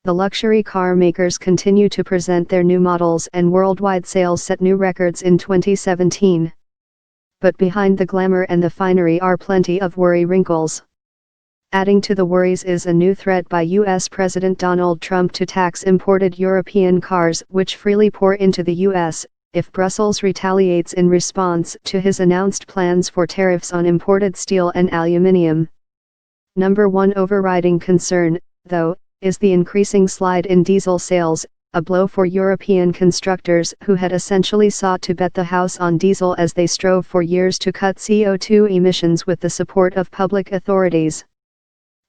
The luxury car makers continue to present their new models and worldwide sales set new records in 2017. But behind the glamour and the finery are plenty of worry wrinkles. Adding to the worries is a new threat by U.S. President Donald Trump to tax imported European cars which freely pour into the U.S., if Brussels retaliates in response to his announced plans for tariffs on imported steel and aluminium. Number one overriding concern, though, is the increasing slide in diesel sales, a blow for European constructors who had essentially sought to bet the house on diesel as they strove for years to cut CO2 emissions with the support of public authorities.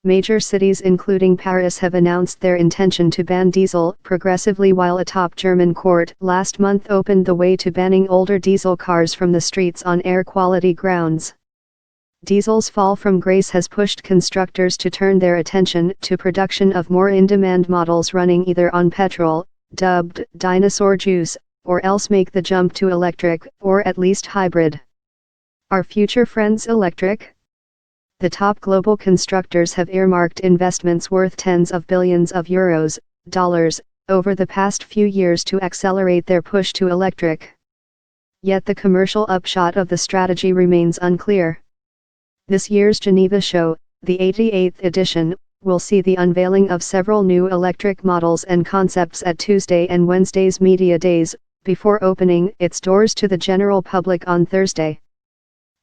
Major cities including Paris have announced their intention to ban diesel progressively, while a top German court last month opened the way to banning older diesel cars from the streets on air quality grounds. Diesel's fall from grace has pushed constructors to turn their attention to production of more in-demand models running either on petrol, dubbed dinosaur juice, or else make the jump to electric, or at least hybrid. Are future friends electric? The top global constructors have earmarked investments worth tens of billions of euros, dollars, over the past few years to accelerate their push to electric. Yet the commercial upshot of the strategy remains unclear. This year's Geneva show, the 88th edition, will see the unveiling of several new electric models and concepts at Tuesday and Wednesday's media days, before opening its doors to the general public on Thursday.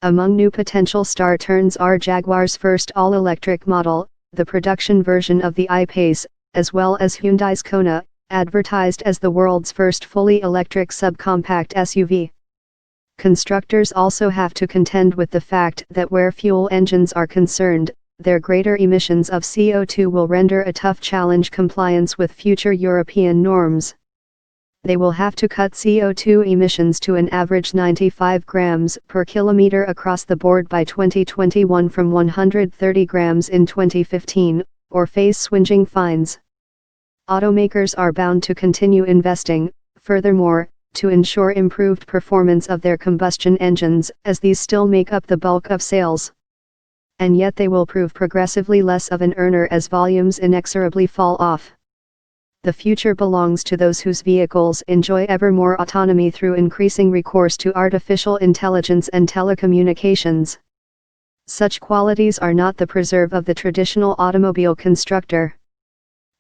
Among new potential star turns are Jaguar's first all-electric model, the production version of the I-Pace, as well as Hyundai's Kona, advertised as the world's first fully electric subcompact SUV. Constructors also have to contend with the fact that where fuel engines are concerned, their greater emissions of CO2 will render a tough challenge compliance with future European norms. They will have to cut CO2 emissions to an average 95 grams per kilometer across the board by 2021 from 130 grams in 2015, or face swinging fines. Automakers are bound to continue investing, furthermore, to ensure improved performance of their combustion engines, as these still make up the bulk of sales. And yet they will prove progressively less of an earner as volumes inexorably fall off. The future belongs to those whose vehicles enjoy ever more autonomy through increasing recourse to artificial intelligence and telecommunications. Such qualities are not the preserve of the traditional automobile constructor.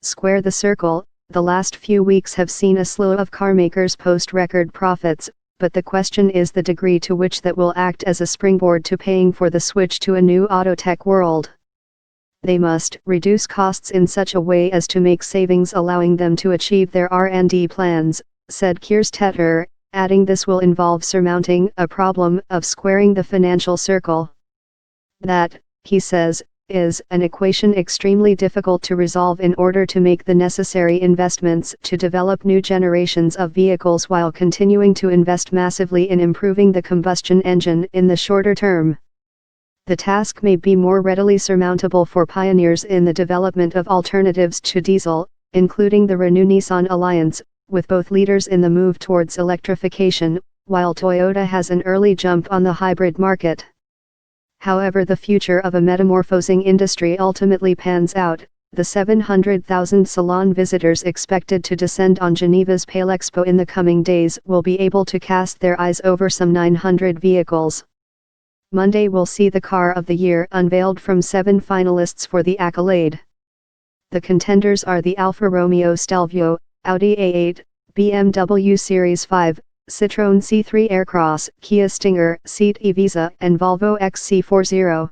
Square the circle. The last few weeks have seen a slew of carmakers post record profits, but the question is the degree to which that will act as a springboard to paying for the switch to a new autotech world. They must reduce costs in such a way as to make savings, allowing them to achieve their R&D plans, said Kierstetter, adding this will involve surmounting a problem of squaring the financial circle. That, he says, is an equation extremely difficult to resolve in order to make the necessary investments to develop new generations of vehicles while continuing to invest massively in improving the combustion engine in the shorter term. The task may be more readily surmountable for pioneers in the development of alternatives to diesel, including the Renew-Nissan alliance, with both leaders in the move towards electrification, while Toyota has an early jump on the hybrid market. However the future of a metamorphosing industry ultimately pans out, the 700,000 salon visitors expected to descend on Geneva's Palexpo in the coming days will be able to cast their eyes over some 900 vehicles. Monday will see the Car of the Year unveiled from 7 finalists for the accolade. The contenders are the Alfa Romeo Stelvio, Audi A8, BMW Series 5, Citroën C3 Aircross, Kia Stinger, Seat Ibiza and Volvo XC40.